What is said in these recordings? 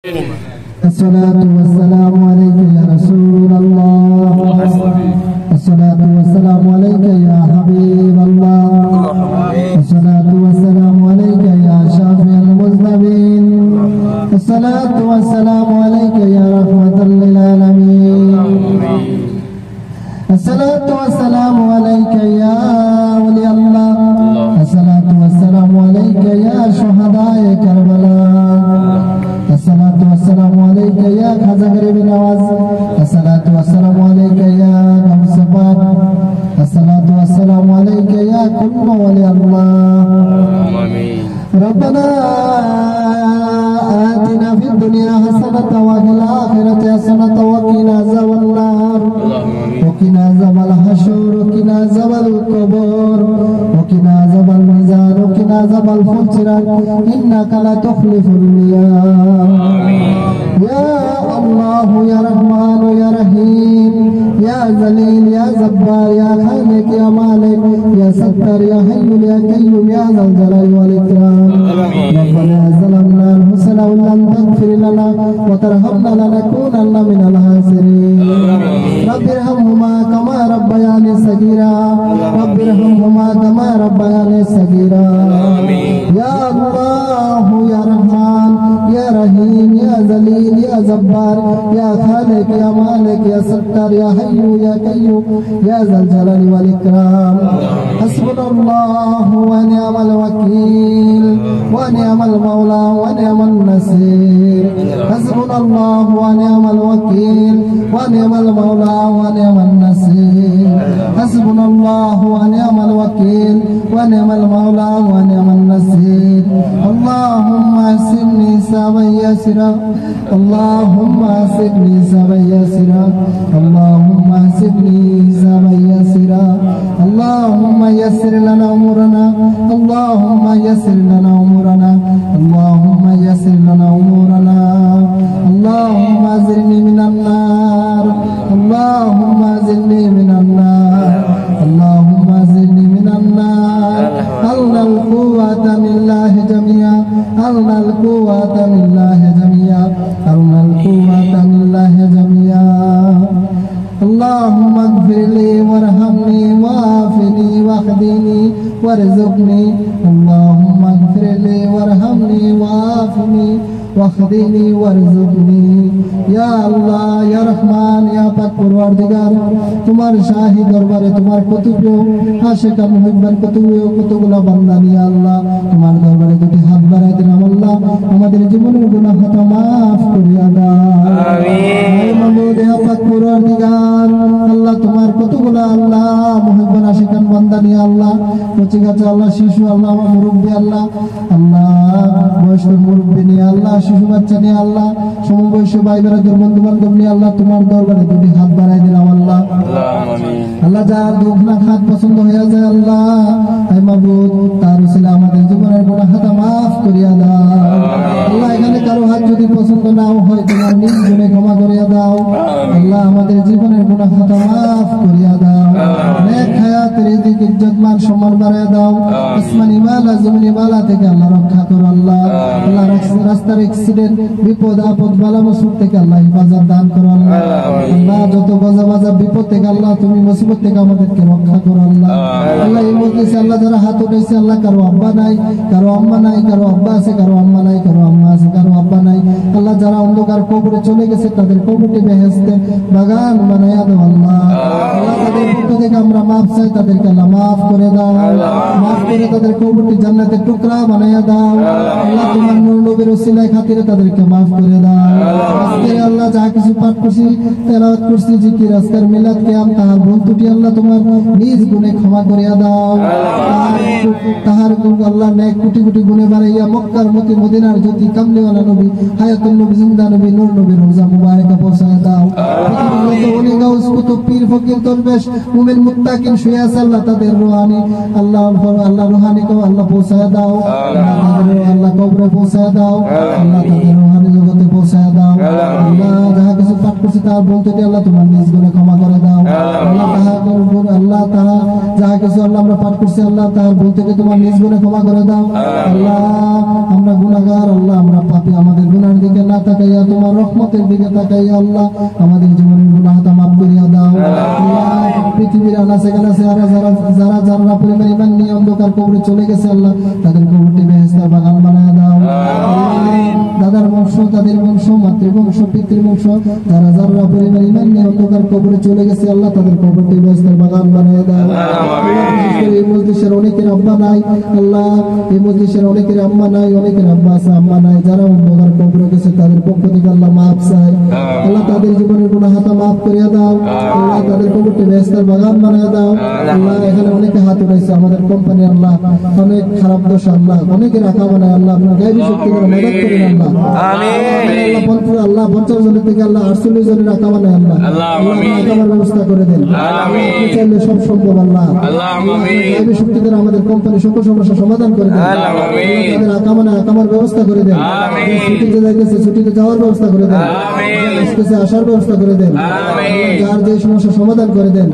الصلاة والسلام عليك يا رسول الله الصلاة والسلام عليك يا حبيب الله الصلاة والسلام عليك يا شافع المذنبين الصلاة والسلام عليك يا رحمة للعالمين الصلاة والسلام عليك يا ولي الله الصلاة والسلام عليك يا شهداء كربلاء الصلاة والسلام عليك يا خزر بن نواز الصلاة والسلام عليك يا غمسفات الصلاة والسلام عليك يا كل ولي الله ربنا آتنا في الدنيا حسنة وفي الآخرة حسنة وقنا عذاب النار وقنا عذاب الحشر وقنا عذاب القبور وقنا عذاب الميزان وقنا عذاب الفجر إنك لا تخلف الميعاد يا الله يا رحمن يا رحيم يا ذليل يا جبار يا خالق يا مالك يا ستار يا حي يا قيوم يا ذا الجلال والإكرام ربنا ظلمنا أنفسنا وإن لم تغفر لنا وترحمنا لنكونن من الخاسرين رب ارحمهما كما ربياني صغيرا رب ارحمهما كما ربياني صغيرا يا الله يا رحمن يا رحيم يا ذليل يا جبار يا خالق يا مالك يا ستار يا حي يا قيوم يا ذا الجلال والإكرام حسبنا الله ونعم الوكيل ونعم المولى ونعم النصير حسبنا الله ونعم الوكيل ونعم المولى ونعم النصير حسبنا الله ونعم الوكيل ونعم المولى ونعم النصير اللهم احسبني حسابا يسرا اللهم احسبني حسابا يسرا اللهم احسبني حسابا يسرا اللهم يسر لنا امورنا اللهم يسر لنا امورنا اللهم يسر لنا امورنا اللهم اجرني من النار اللهم اجرني من النار اللهم اجرني من النار أرنا القوة لله جميعا أرنا القوة لله جميعا أرنا القوة لله جميعا اللهم اغفر لي وارحمني وعافني واهدني وارزقني اللهم اغفر لي وارحمني وعافني واهدني وارزقني يا الله يا رحمن يا পাক পরওয়ারদিগার তোমার শাহী দরবারে তোমার কতগুলো আশিক মুহিব্বান কতগুলো বান্দা নিয়ে আল্লাহ তোমার দরবারে দুটি হাত বাড়াই দিলাম আল্লাহ আমাদের জীবনের গুনাহ খাতা maaf করিয়া দাও আমিন হে মাবুদ ইয়া পাক পরওয়ারদিগার আল্লাহ তোমার কতগুলো আল্লাহ মুহিব্বান আশিকান বান্দা নিয়ে আল্লাহ কচি গাছে আল্লাহ শিশু আল্লাহ মুরব্বি আল্লাহ বয়স্ক মুরব্বি নিয়ে আল্লাহ শিশু বাচ্চা নিয়ে আল্লাহ সমবয়সী ভাই বোনদের বন্ধু বান্ধব নিয়ে আল্লাহ তোমার দরবারে দুটি হাত বাড়াই দিলাম আল্লাহ আল্লাহ যার দুঃখ না খাত পছন্দ হয়ে যায় আল্লাহ হে মাবুদ তার উসিলা আমাদের জীবনের গুনাহ খাতা maaf করিয়া দাও আল্লাহ এখানে কারো হাত যদি পছন্দ নাও হয় তোমার নিজ গুণে ক্ষমা করিয়া দাও আল্লাহ আমাদের জীবনের গুনাহ খাতা maaf করিয়া দাও নেক হায়াত রিজিক ইজ্জত মান সম্মান বাড়াইয়া দাও আসমানি মালা জমিনি মালা থেকে আল্লাহ রক্ষা করো আল্লাহ আল্লাহ রাস্তার অ্যাক্সিডেন্ট বিপদ আপদ বালা মুসিবত থেকে আল্লাহ হেফাজত দান করো আল্লাহ আল্লাহ যত গজা বিপদ থেকে আল্লাহ তুমি মুসিবত থেকে আমাদেরকে রক্ষা করো আল্লাহ আল্লাহ এই মজলিসে আল্লাহ যারা হাত উঠাইছে আল্লাহ কারো আব্বা নাই কারো আম্মা নাই কারো আব্বা আছে কারো আম্মা নাই কারো আম্মা আছে কারো আব্বা নাই আল্লাহ যারা অন্ধকার কবরে চলে গেছে তাদের কবরটি বেহেশতে বাগান বানাইয়া দাও আল্লাহ আল্লাহ তাদের পক্ষ থেকে আমরা মাফ চাই তাদেরকে আল্লাহ মাফ করে দাও মাফ করে তাদের কবরটি জান্নাতের টুকরা বানাইয়া দাও আল্লাহ তোমার নূর নবীর ওসিলায় খাতিরে তাদেরকে মাফ করে দাও আজকে আল্লাহ যা কিছু পাঠ করছি তেলাওয়াত করছি জিকির আজকের মিলাদ কিয়াম তাহার ভুল ত্রুটি আল্লাহ তোমার নিজ গুণে ক্ষমা করিয়া দাও তাহার গুণ আল্লাহ নেক কোটি কোটি গুণে বাড়াইয়া মক্কার মতি মদিনার জ্যোতি কামলিওয়ালা নবী হায়াতুন নবী জিন্দা নবী নূর নবী রওজা মুবারকা পৌঁছায় দাও ওলি গাউস কুতুব পীর ফকির দরবেশ মুমিন মুত্তাকিন শুয়ে আছে আল্লাহ তাদের রুহানি আল্লাহ রুহানি কো আল্লাহ পৌঁছায় দাও আল্লাহ কবরে পৌঁছায় দাও আল্লাহ তাদের রুহানি জগতে পৌঁছায় দাও আল্লাহ যাহা কিছু পাঠ করছি তার ভুল থেকে আল্লাহ তোমার নিজ গুণে ক্ষমা করে দাও। আল্লাহ তাহা যাহা কিছু আল্লাহ আমরা পাঠ করছি আল্লাহ তাহার ভুল থেকে তোমার নিজ গুণে ক্ষমা করে দাও। আল্লাহ আমরা গুনাহগার, আল্লাহ আমরা পাপী, আমাদের গুনার দিকে না তাকাইয়া তোমার রহমতের দিকে তাকাইয়া আল্লাহ আমাদের জীবনের গুনাহটা মাফ করিয়া দাও। আল্লাহ পৃথিবীর আনাচে কানাচে যারা যারা পরিমাণ ইমান নিয়ে অন্ধকার কবরে চলে গেছে আল্লাহ তাদের কবরটি বেহেশতের বাগান বানায় দাও। দাদার বংশ, তাদের বংশ, মাতৃবংশ, পিতৃবংশ যারা যারা পরিমাণ ইমান নিয়ে অন্ধকার কবরে চলে গেছে আল্লাহ তাদের কবরটি বেহেশতের বাগান বানায় দাও। এই মজলিসের অনেকের আব্বা নাই আল্লাহ, এই মজলিসের অনেকের আম্মা নাই, অনেকের আব্বা আছে আম্মা নাই, যারা অন্ধকার কবরে গেছে তাদের পক্ষ থেকে আল্লাহ মাফ চাই। আল্লাহ তাদের জীবনের গুনাহটা মাফ করিয়া দাও। আল্লাহ তাদের কবরটি বেহেশতের বাগান বানায় দাও। আল্লাহ এখানে অনেকে হাত উঠাইছে আমাদের কোম্পানি আল্লাহ অনেক খারাপ দোষ আল্লাহ অনেকে রাখা বানায় আল্লাহ আপনার গায়েবী শক্তি করে মদত করেন আল্লাহ। আল্লাহ 50 জনের থেকে আল্লাহ 48 জনের রাখা বানায় আল্লাহ রাখাবার ব্যবস্থা করে দেন। আপনি চাইলে সব সম্ভব আল্লাহ। গায়েবী শক্তি করে আমাদের কোম্পানি সকল সমস্যা সমাধান করে দেন। তাদের আকামার ব্যবস্থা করে দেন। ছুটিতে যাইতেছে ছুটিতে যাওয়ার ব্যবস্থা করে দেন। আসতেছে আসার ব্যবস্থা করে দেন। যার যে সমস্যা সমাধান করে দেন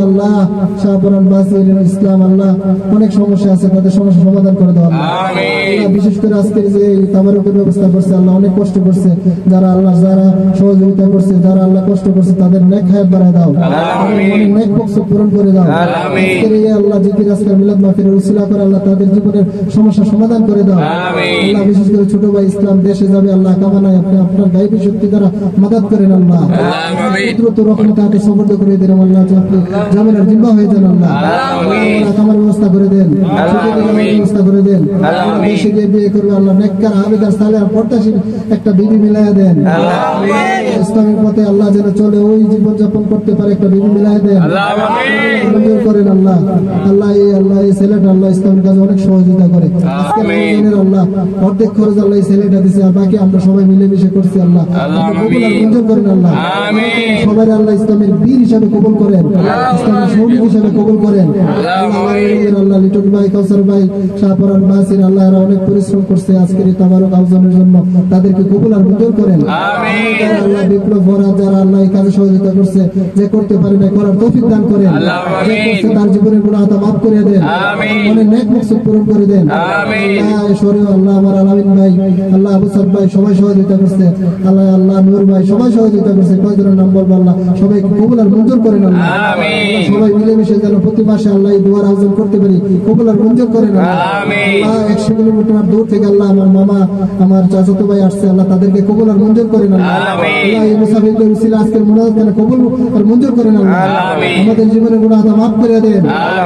আল্লাহ। শাহপুরান বাসির ইসলাম আল্লাহ অনেক সমস্যা আছে তাদের সমস্যা সমাধান করে দেওয়া আল্লাহ। বিশেষ করে আজকের যে তাবারুকের ব্যবস্থা করছে আল্লাহ অনেক কষ্ট করছে যারা আল্লাহ যারা সহযোগিতা করছে যারা আল্লাহ কষ্ট করছে তাদের নেক হায়াত বাড়ায় দাও, অনেক নেক বক্স পূরণ করে দাও। আজকের এই আল্লাহ জিকির আজকের মিলাদ মাহফিলের উসিলা করে আল্লাহ তাদের জীবনের সমস্যা সমাধান করে দাও আল্লাহ। বিশেষ করে ছোট ভাই ইসলাম দেশে যাবে আল্লাহ কামনায় আপনি আপনার গায়েবী শক্তি দ্বারা মদত করেন আল্লাহ। দ্রুত রহমত হাতে সমর্থ করে দেন আল্লাহ। আপনি জামিনের জিম্মা হয়ে যান আল্লাহ। কামার ব্যবস্থা করে দেন, ব্যবস্থা করে দেন। দেশে গিয়ে বিয়ে করবে আল্লাহ নেককার আবেদার সালেহার প্রত্যাশী একটা বিবি মিলাইয়া দেন ইসলামের পথে আল্লাহ যেন চলে ওই জীবন যাপন করতে পারে একটা বিবি মিলাইয়া দেন মঞ্জুর করেন আল্লাহ। আল্লাহ এই ছেলেটা আল্লাহ ইসলামের কাজে অনেক সহযোগিতা করে আল্লাহ অর্ধেক খরচ আল্লাহ এই ছেলেটা দিছে আর বাকি আমরা সবাই মিলেমিশে করছি আল্লাহ। কবুল আর মঞ্জুর করেন আল্লাহ। সবাই আল্লাহ ইসলামের বীর হিসাবে কবুল করেন, ইসলামের সৈনিক হিসাবে কবুল করেন আল্লাহ। লিটন ভাই কাউসার ভাই শাহপুরান বাসির আল্লাহ এরা অনেক পরিশ্রম করছে আজকের এই তাবারুক আয়োজনের জন্য তাদেরকে কবুল আর মঞ্জুর করেন আল্লাহ। বিপ্লব ভরা যারা আল্লাহ এই কাজে সহযোগিতা করছে যে করতে পারে না করার তৌফিক দান করেন, যে করছে তার জীবনের গুনাহটা মাফ করে দেন, অনেক নেক মাকসুদ পূরণ করে দেন আল্লাহ। শরীর আল্লাহ আমার আলামিন ভাই আল্লাহ আবু সাদ ভাই সবাই সহযোগিতা করছে আল্লাহ। আল্লাহ নূর ভাই সবাই সহযোগিতা করছে কয়েকজনের নাম বলবো আল্লাহ। সবাইকে কবুল আর মঞ্জুর করেন আল্লাহ। সবাই মিলেমিশে যেন প্রতি মাসে আল্লাহ এই দুয়ার আয়োজন করতে পারি কবুল আর মঞ্জুর করেন আল্লাহ। 100 কিলোমিটার দূর থেকে আল্লাহ আমার মামা আমার চাচাতো ভাই আসছে আল্লাহ তাদেরকে কবুল আর মঞ্জুর করেন আল্লাহ। এই মুসাফিরদের উসিলা আজকের মুনাজাত কবুল আর মঞ্জুর করেন আল্লাহ। আমাদের জীবনের গুনাহটা মাফ করে দেন,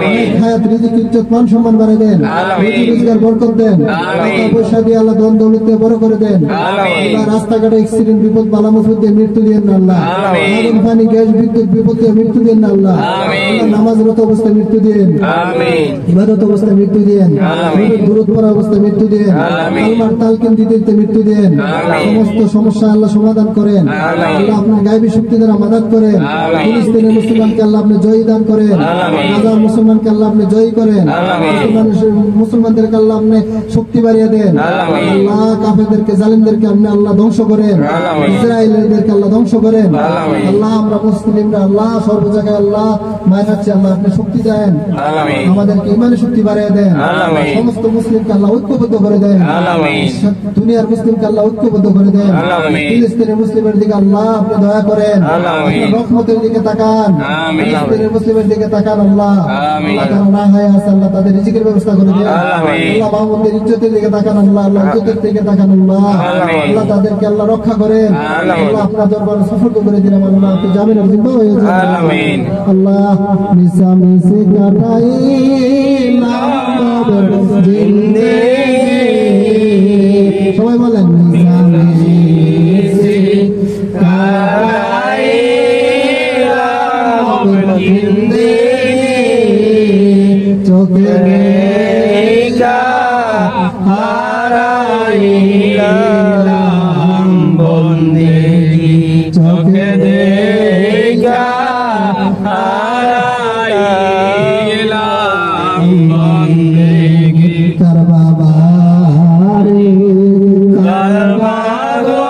অনেক হায়াত রিজিক ইজ্জত মান সম্মান বাড়ায় দেন, রুজি রোজগার বরকত দেন, টাকা পয়সা দিয়ে আল্লাহ ধন দৌলত দিয়ে বড় করে দেন আল্লাহ। রাস্তাঘাটে অ্যাক্সিডেন্ট বিপদ বালা মুসিবত দিয়ে মৃত্যু দেন না আল্লাহ। আগুন পানি গ্যাস বিদ্যুৎ বিপদ দিয়ে মৃত্যু দেন না আল্লাহ। নামাজরত অবস্থায় মৃত্যু দেন, ইবাদত অবস্থায় মৃত্যু দেন, দূরত পড়া অবস্থায় মৃত্যু দেন, কালমার তালকিন দিতে মৃত্যু দেন। সমস্ত সমস্যা আল্লাহ সমাধান করেন আল্লাহ। আপনার গায়েবী শক্তি দ্বারা মাদাত করেন। ফিলিস্তিনের মুসলমানকে আল্লাহ আপনি জয়ী দান করেন, গাজার মুসলমানকে আল্লাহ আপনি জয়ী করেন, মুসলমানদেরকে আল্লাহ আপনি শক্তি বাড়িয়ে দেন আল্লাহ। কাফেরদেরকে জালিমদেরকে আপনি আল্লাহ ধ্বংস করেন, ইসরায়েলদেরকে আল্লাহ ধ্বংস করেন আল্লাহ। আমরা মুসলিমরা আল্লাহ সর্ব জায়গায় আল্লাহ মায়ের হচ্ছে আল্লাহ আপনি শক্তি দেন আমাদেরকে ইমানে শক্তি বাড়িয়ে দেন। সমস্ত মুসলিমকে আল্লাহ ঐক্যবদ্ধ করে দেন, দুনিয়ার মুসলিমকে আল্লাহ ঐক্যবদ্ধ করে দেন। ফিলিস্তিনের মুসলিমের দিকে আল্লাহ আপনি দয়া করেন, রহমতের দিকে তাকান, ফিলিস্তিনের মুসলিমের দিকে তাকান আল্লাহ। তারা না হয় আছে আল্লাহ তাদের রিজিকের ব্যবস্থা করে দেন আল্লাহ। মাহমুদের ইজ্জতের দিকে তাকান আল্লাহ, আল্লাহ ইজ্জতের দিকে তাকান আল্লাহ। আল্লাহ তাদেরকে আল্লাহ রক্ষা করেন আল্লাহ। আপনার দরবারে সফল করে দিলাম আল্লাহ। আপনি জামিনের জিম্মা হয়ে যান আল্লাহ। মিশা মিশে কাটাইলাম জিন্দেগি, সবাই বলেন মিশা মিশে কাটাইলাম জিন্দেগি, চোখে দেখা হারাইলাম বন্দেগি, চোখে দেখা হারাইলাম বন্দেগি। কারবাবারে কারবাগো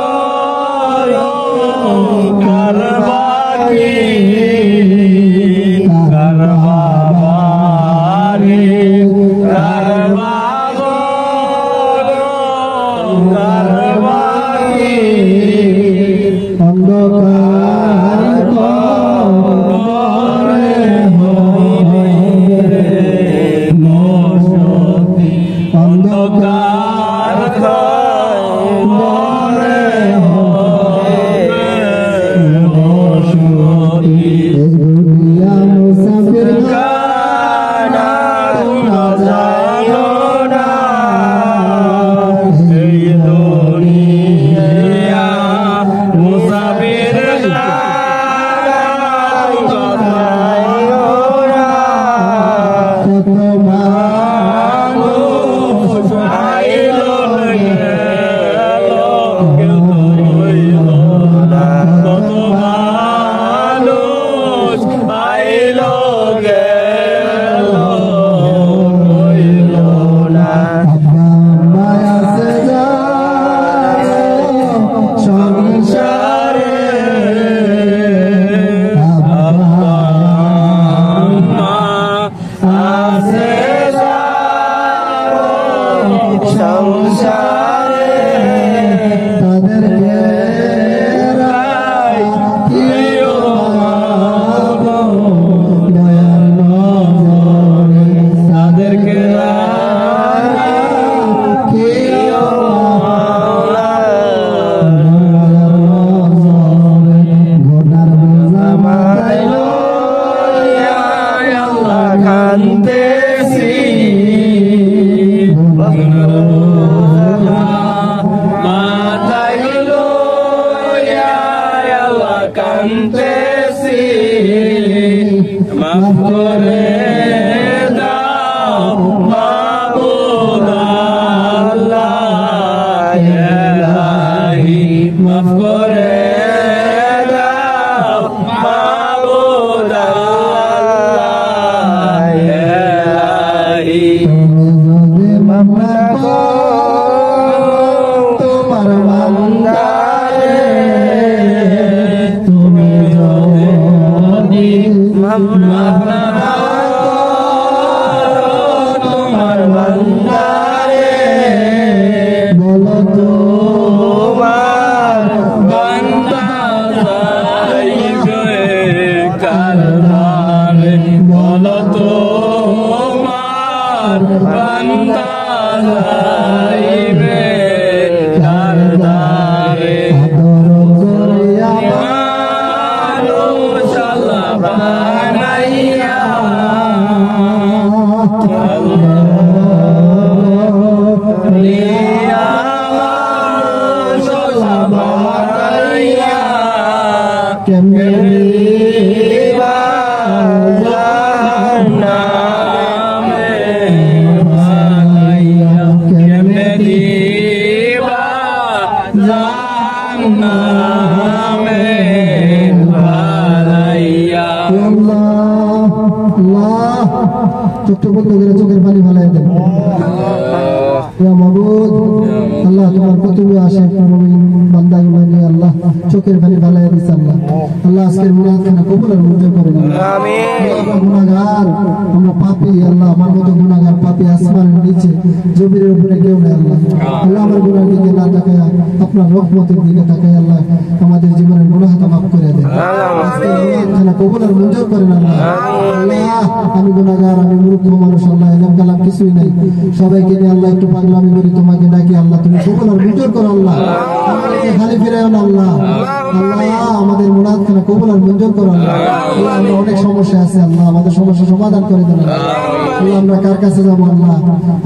মাফ করে দাও মাবুদ আল্লাহ ইলাহি তুমি মাফ না করো তোমার বান্দারে তুমি যদি মাফ না করো তোমার বান্দারে বলো তোমার বান্দা যাইবে কারদারে বলো তোমার বান্দা যাইবে কারদারে মানুষ আল্লাহ বানাইয়া চোখের পানি ফেলাই দেন আল্লাহ তোমার প্রতিভা আসে বান্দাগুলো নিয়ে আল্লাহ চোখের পানি ফেলাই দিচ্ছে আল্লাহ আল্লাহ আজকের মুনাফিনা কবুল আর মঞ্জুর করে না গুনাহগার আমরা পাপী আল্লাহ আমার মতো গুনাহগার পাপী আসমানের নিচে জমিনের উপরে কেউ নেই আল্লাহ আল্লাহ আমার গুনার দিকে না তাকায় আপনার রহমতের দিকে তাকায় আল্লাহ আমাদের জীবনের গুনাহটা মাফ করে দেন আজকের মুনাফিনা কবুল আর মঞ্জুর করে না আল্লাহ আমি গুনাহগার আমি মূর্খ মানুষ আল্লাহ এলাম কালাম কিছুই নাই সবাইকে নিয়ে আল্লাহ একটু পাগলামি করি তোমাকে ডাকি আল্লাহ তুমি কবুল আর মঞ্জুর করো আল্লাহ আমাদেরকে খালি ফিরাও না আল্লাহ আল্লাহ আমাদের মুনাফিনা কবুল আর মঞ্জুর করো আল্লাহ আল্লাহ আমরা অনেক সমস্যা আছে আল্লাহ আমাদের সমস্যা সমাধান করে দেন আল্লাহ আমরা কার কাছে যাবো আল্লাহ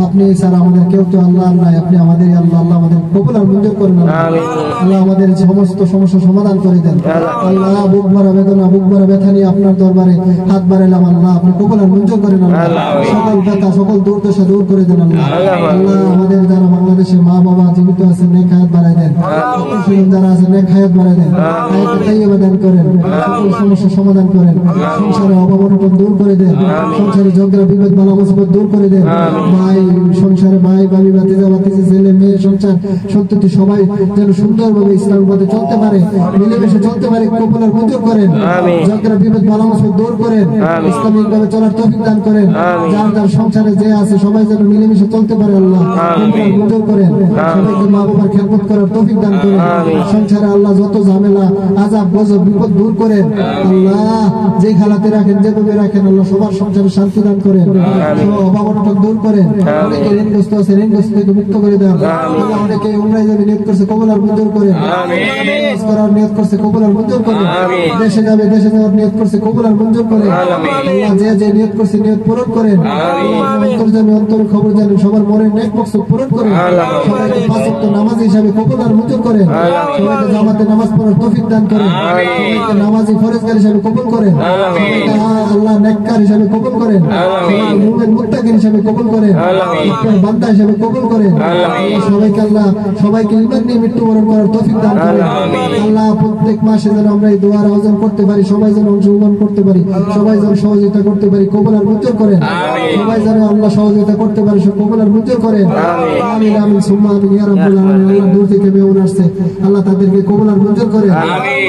আপনি ছাড়া আমাদের কেউ তো আল্লাহ নাই আপনি আমাদের আল্লাহ আল্লাহ আমাদের কবুল আর মঞ্জুর করেন আল্লাহ আমাদের সমস্ত সমস্যা সমাধান করে দেন আল্লাহ বুক ভরা বেদনা বুক ভরা ব্যথা নিয়ে আপনার দরবারে হাত বাড়াইলাম আল্লাহ আপনি কবুল আর মঞ্জুর করেন আল্লাহ সকল ব্যথা সকল দুর্দশা দূর করে দেন আল্লাহ আল্লাহ আমাদের যারা বাংলাদেশে মা বাবা জীবিত আছেন নেক হায়াত বাড়াই দেন যারা আছেন নেক হায়াত বাড়াই দেন হায়াতে তাইয়্যিবা দান করেন সকল সমস্যা সমাধান করেন সংসারে অভাব অনটন দূর করে দেন সংসারে ঝগড়া বিবাদ বালা মুসিবত দূর করে দেন ভাই সংসারে ভাই ভাবি ভাতিজা ভাতিজি ছেলে মেয়ে সংসার সন্ততি সবাই যেন সুন্দরভাবে ইসলামের পথে চলতে পারে মিলেমিশে চলতে পারে কবুল আর মঞ্জুর করেন ঝগড়া বিবাদ বালা মুসিবত দূর করেন ইসলামিক ভাবে চলার তৌফিক দান করেন যার যার সংসারে যে আছে সবাই যেন মিলেমিশে চলতে পারে আল্লাহ মঞ্জুর করেন সবাইকে মা বাবার খেদমত করার তৌফিক দান করেন সংসারে আল্লাহ যত ঝামেলা আযাব গজব বিপদ দূর করেন আল্লাহ যে খালাতে রাখেন যেভাবে রাখেন আল্লাহ সবার সংসারে শান্তি দান করেন অভাব অনটন দূর করেন অনেকে ঋণগ্রস্ত আছে ঋণগ্রস্ত থেকে মুক্ত করে দেন আল্লাহ অনেকে উমরায় যাবে নিয়ত করছে কবুল আর মঞ্জুর করেন হজ করার নিয়ত করছে কবুল আর মঞ্জুর করেন দেশে যাবে দেশে যাওয়ার নিয়ত করছে কবুল আর মঞ্জুর করেন আল্লাহ যে যে নিয়ত করছে নিয়ত পূরণ করেন অন্তর জানে অন্তর খবর জানেন সবার মনের নেক মকসদ পূরণ করেন সবাইকে পাঁচ ওয়াক্ত নামাজ হিসাবে কবুল আর মঞ্জুর করেন সবাইকে জামাতে নামাজ পড়ার তৌফিক দান করেন সবাইকে নামাজি ফরজগার হিসাবে কবুল করেন সবাইকে আল্লাহ নেককার হিসাবে কবুল করেন সবাইকে মুমিন মুত্তাকিন হিসাবে কবুল করেন আপনার বান্দা হিসাবে কবুল করেন সবাইকে আল্লাহ সবাইকে ঈমান নিয়ে মৃত্যুবরণ করার তৌফিক দান করেন আল্লাহ প্রত্যেক মাসে যেন আমরা এই দোয়ার আয়োজন করতে পারি সবাই যেন অংশগ্রহণ করতে পারি সবাই যেন সহযোগিতা করতে পারি কবুল আর মঞ্জুর করেন সবাই যেন আল্লাহ সহযোগিতা করতে পারে সব কবুল আর মঞ্জুর করেন আমিন আমিন সুম্মা আমিন ইয়া রাব্বুল আলামিন আল্লাহ দূর থেকে মেহমান আসছে আল্লাহ তাদেরকে কবুল আর মঞ্জুর করেন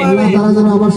আল্লাহ তারা যেন আবার